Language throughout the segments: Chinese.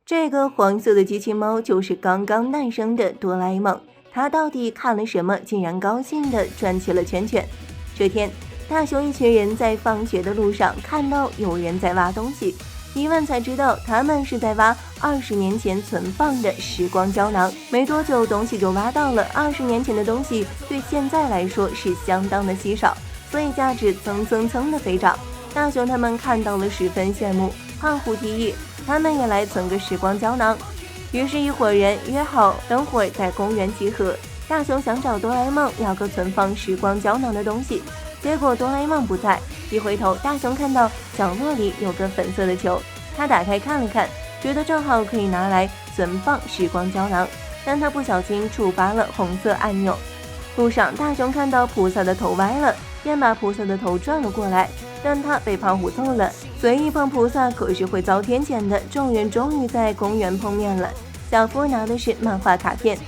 这个黄色的机器猫就是刚刚诞生的哆啦 A 梦，它到底看了什么，竟然高兴地转起了圈圈。这天，大雄一群人在放学的路上看到有人在挖东西，一问才知道他们是在挖20年前存放的时光胶囊。没多久，东西就挖到了。20年前的东西对现在来说是相当的稀少，所以价值蹭蹭蹭的飞涨。大雄他们看到了十分羡慕，胖虎提议他们也来存个时光胶囊。于是，一伙人约好等会儿在公园集合。大雄想找哆啦 A 梦要个存放时光胶囊的东西，结果哆啦 A 梦不在。一回头，大雄看到角落里有个粉色的球，他打开看了看，觉得正好可以拿来存放时光胶囊，但他不小心触发了红色按钮。路上，大雄看到菩萨的头歪了，便把菩萨的头转了过来，但他被胖虎揍了。随意碰菩萨可是会遭天谴的。众人终于在公园碰面了。小夫拿的是漫画卡片，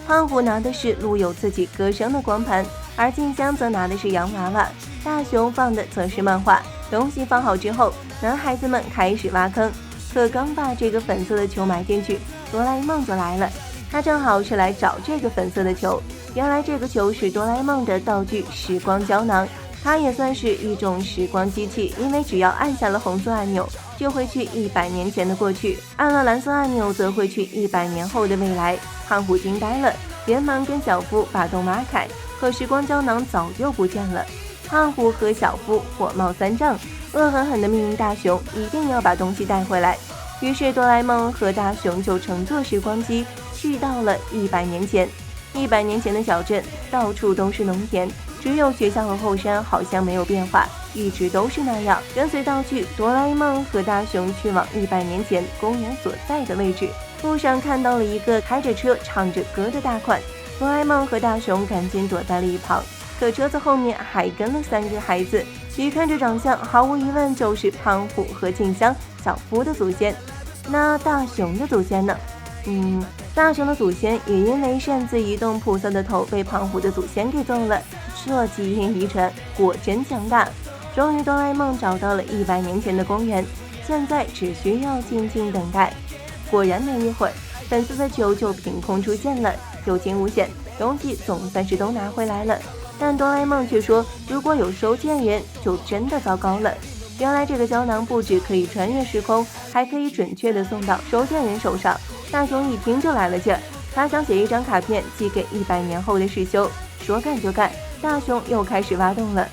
胖虎拿的是录有自己歌声的光盘，而静香则拿的是洋娃娃，大雄放的则是漫画。东西放好之后，男孩子们开始挖坑，可刚把这个粉色的球埋进去，哆啦 A 梦就来了。他正好是来找这个粉色的球。原来这个球是哆啦 A 梦的道具时光胶囊，它也算是一种时光机器，因为只要按下了红色按钮，就会去100年前的过去，按了蓝色按钮则会去100年后的未来。胖虎惊呆了，连忙跟小夫把洞挖开，可时光胶囊早就不见了。胖虎和小夫火冒三丈，恶狠狠地命令大雄一定要把东西带回来。于是哆啦 A 梦和大雄就乘坐时光机去到了100年前。100年前的小镇到处都是农田，只有学校和后山好像没有变化，一直都是那样。跟随道具，哆啦 A 梦和大雄去往100年前公园所在的位置。路上看到了一个开着车唱着歌的大款，哆啦 A 梦和大雄赶紧躲在了一旁。可车子后面还跟了3个孩子，一看这长相，毫无疑问就是胖虎和静香、小夫的祖先。那大雄的祖先呢？大雄的祖先也因为擅自移动菩萨的头被胖虎的祖先给揍了，这基因遗传果真强大。终于哆啦 A 梦找到了100年前的公园，现在只需要静静等待。果然没一会儿，粉色的球就凭空出现了，有惊无险，东西总算是都拿回来了。但哆啦 A 梦却说，如果有收件人就真的糟糕了。原来这个胶囊不只可以穿越时空，还可以准确地送到收件人手上。大雄一听就来了劲儿，他想写一张卡片寄给100年后的世修。说干就干，大雄又开始挖洞了。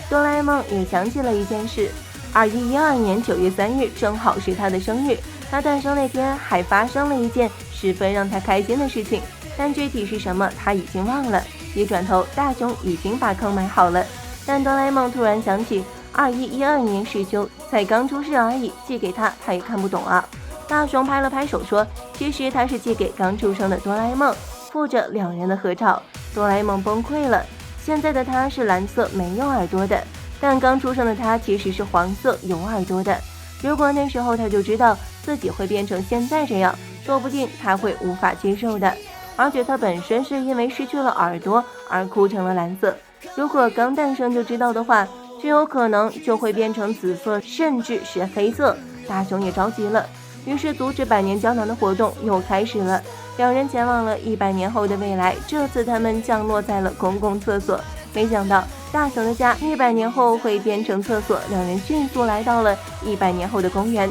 哆啦 A 梦也想起了一件事，2112年9月3日正好是他的生日，他诞生那天还发生了一件十分让他开心的事情，但具体是什么他已经忘了。一转头，大雄已经把坑埋好了，但哆啦 A 梦突然想起2112年世修才刚出世而已，寄给他也看不懂啊。大雄拍了拍手说，其实他是寄给刚出生的哆啦 A 梦，附着2人的合照。哆啦 A 梦崩溃了，现在的他是蓝色没有耳朵的，但刚出生的他其实是黄色有耳朵的。如果那时候他就知道自己会变成现在这样，说不定他会无法接受的。而且他本身是因为失去了耳朵而哭成了蓝色，如果刚诞生就知道的话，就有可能就会变成紫色甚至是黑色。大雄也着急了，于是阻止100年胶囊的活动又开始了。2人前往了100年后的未来，这次他们降落在了公共厕所。没想到大雄的家100年后会变成厕所，2人迅速来到了100年后的公园，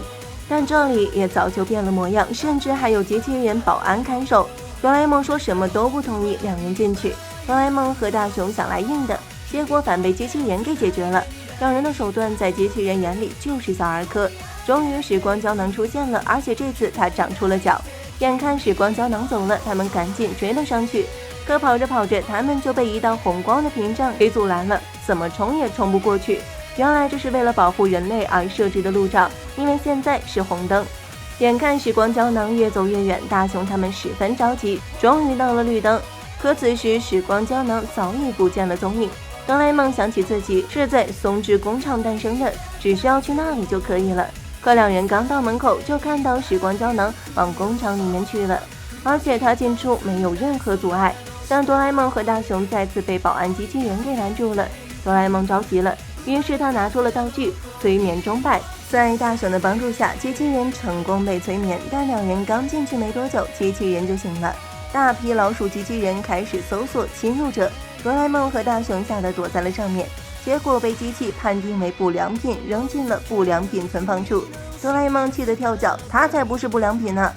但这里也早就变了模样，甚至还有机器人保安看守。哆啦 A 梦说什么都不同意2人进去。哆啦 A 梦和大雄想来硬的，结果反被机器人给解决了。2人的手段在机器人眼里就是小儿科。终于时光胶囊出现了，而且这次它长出了脚。眼看时光胶囊走了，他们赶紧追了上去，可跑着跑着，他们就被一道红光的屏障给阻拦了，怎么冲也冲不过去。原来这是为了保护人类而设置的路障，因为现在是红灯。眼看时光胶囊越走越远，大雄他们十分着急，终于到了绿灯。可此时时光胶囊早已不见了踪影。哆啦 A 梦想起自己是在松枝工厂诞生的，只需要去那里就可以了。可2人刚到门口，就看到时光胶囊往工厂里面去了，而且他进出没有任何阻碍。但哆啦 A 梦和大雄再次被保安机器人给拦住了。哆啦 A 梦着急了，于是他拿出了道具催眠钟摆，在大雄的帮助下，机器人成功被催眠，但两人刚进去没多久，机器人就醒了。大批老鼠机器人开始搜索侵入者，哆啦 A 梦和大雄吓得躲在了上面，结果被机器判定为不良品，扔进了不良品存放处。哆啦 A 梦气得跳脚，他才不是不良品呢！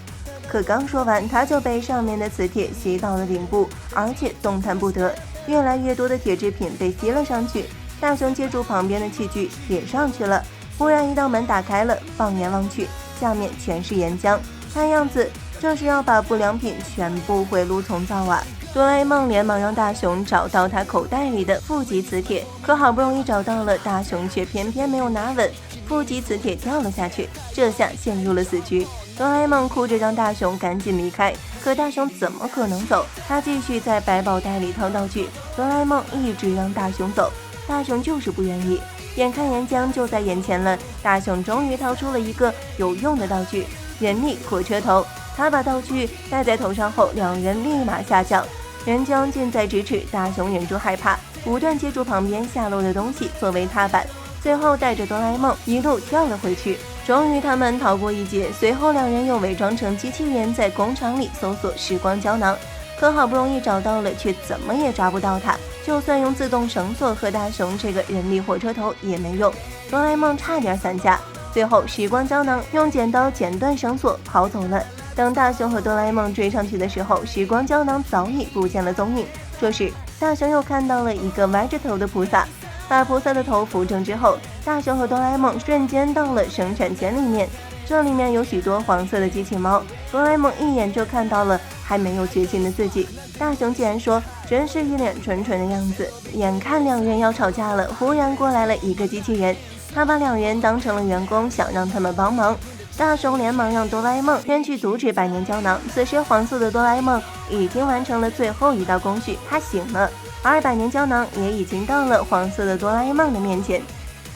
可刚说完，他就被上面的磁铁吸到了顶部，而且动弹不得，越来越多的铁制品被吸了上去。大雄借助旁边的器具也上去了，忽然一道门打开了，放眼望去，下面全是岩浆，看样子这是要把不良品全部回炉重造啊！哆啦 A 梦连忙让大雄找到他口袋里的负极磁铁，可好不容易找到了，大雄却偏偏没有拿稳，负极磁铁掉了下去，这下陷入了死局。哆啦 A 梦哭着让大雄赶紧离开，可大雄怎么可能走？他继续在百宝袋里掏道具，哆啦 A 梦一直让大雄走，大雄就是不愿意。眼看岩浆就在眼前了，大雄终于掏出了一个有用的道具——人力火车头。他把道具戴在头上后，两人立马下降，岩浆近在咫尺，大雄忍住害怕，不断借助旁边下落的东西作为踏板，最后带着哆啦 A 梦一路跳了回去。终于他们逃过一劫，随后两人又伪装成机器人在工厂里搜索时光胶囊，可好不容易找到了，却怎么也抓不到它，就算用自动绳索和大雄这个人力火车头也没用，哆啦 A 梦差点散架，最后时光胶囊用剪刀剪断绳索跑走了。等大雄和哆啦 A 梦追上去的时候，时光胶囊早已不见了踪影。这时大雄又看到了一个歪着头的菩萨，把菩萨的头扶正之后，大雄和哆啦 A 梦瞬间到了生产线里面，这里面有许多黄色的机器猫，哆啦 A 梦一眼就看到了还没有觉醒的自己。大雄竟然说真是一脸蠢蠢的样子。眼看两人要吵架了，忽然过来了一个机器人，他把两人当成了员工，想让他们帮忙。大雄连忙让哆啦 A 梦先去阻止百年胶囊，此时黄色的哆啦 A 梦已经完成了最后一道工序，他醒了，而百年胶囊也已经到了黄色的哆啦 A 梦的面前。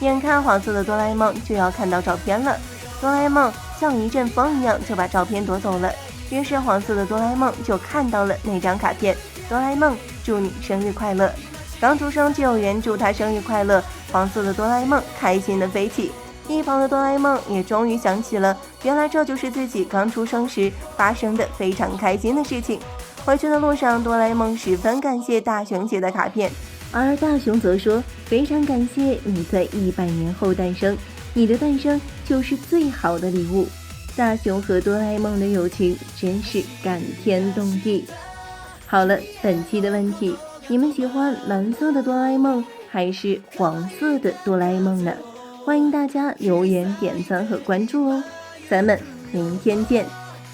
眼看黄色的哆啦 A 梦就要看到照片了，哆啦 A 梦像一阵风一样就把照片夺走了，于是黄色的哆啦 A 梦就看到了那张卡片，哆啦 A 梦祝你生日快乐。刚出生就有人祝他生日快乐，黄色的哆啦 A 梦开心的飞起，一旁的哆啦 A 梦也终于想起了，原来这就是自己刚出生时发生的非常开心的事情。回去的路上，哆啦 A 梦十分感谢大雄写的卡片，而大雄则说非常感谢你在100年后诞生，你的诞生就是最好的礼物。大雄和哆啦 A 梦的友情真是感天动地。好了，本期的问题，你们喜欢蓝色的哆啦 A 梦还是黄色的哆啦 A 梦呢？欢迎大家留言、点赞和关注哦，咱们明天见。